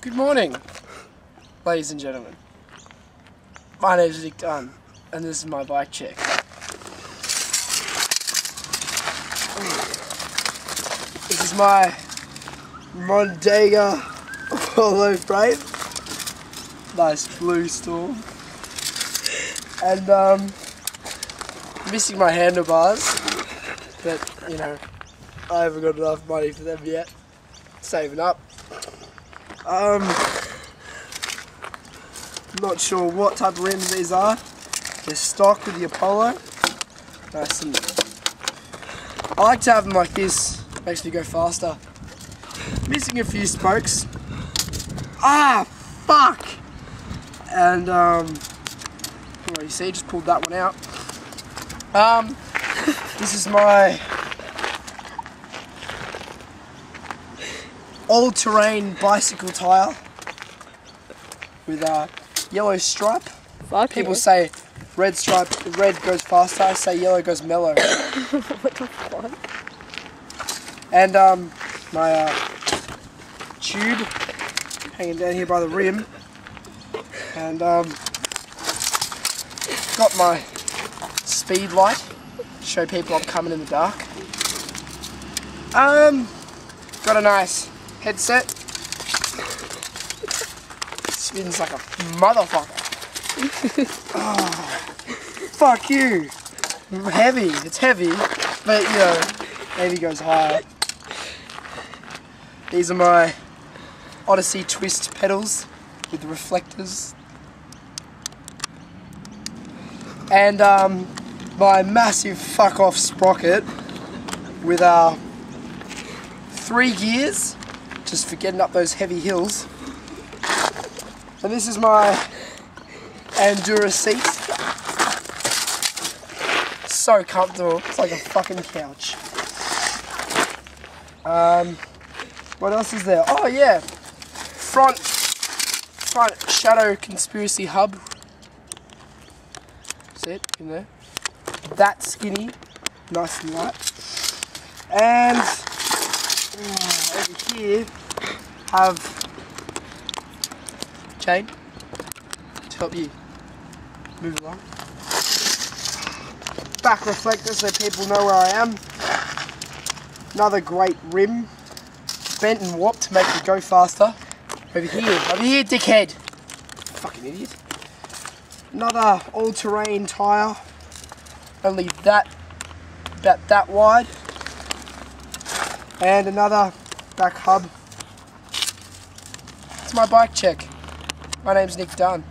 Good morning, ladies and gentlemen. My name is Dunn, and this is my bike check. This is my Mondega Apollo frame. Nice blue storm. And missing my handlebars, but you know, I haven't got enough money for them yet. Saving up. Not sure what type of rims these are. They're stock with the Apollo. Nice and I like to have them like this. Makes me go faster. Missing a few spokes. Ah, fuck! And well, you see, just pulled that one out. This is my all-terrain bicycle tyre with a yellow stripe. Fuck People yeah. say red stripe, red goes faster. I say yellow goes mellow. What the fuck? And my tube hanging down here by the rim, and got my speed light to show people I'm coming in the dark. Got a nice headset. Spins like a motherfucker. Oh, fuck you. Heavy. It's heavy, but you know, heavy goes higher. These are my Odyssey twist pedals with the reflectors. And my massive fuck off sprocket with 3 gears, just for getting up those heavy hills. And this is my Endura seat. So comfortable, it's like a fucking couch. What else is there? Oh yeah, front shadow conspiracy hub. See it in there? That skinny, nice and light. And over here have chain to help you move along. Back reflector so people know where I am. Another great rim, bent and warped to make it go faster. Over here, dickhead. Fucking idiot. Another all-terrain tyre, only about that wide. And another back hub. It's my bike check. My name's Dunn.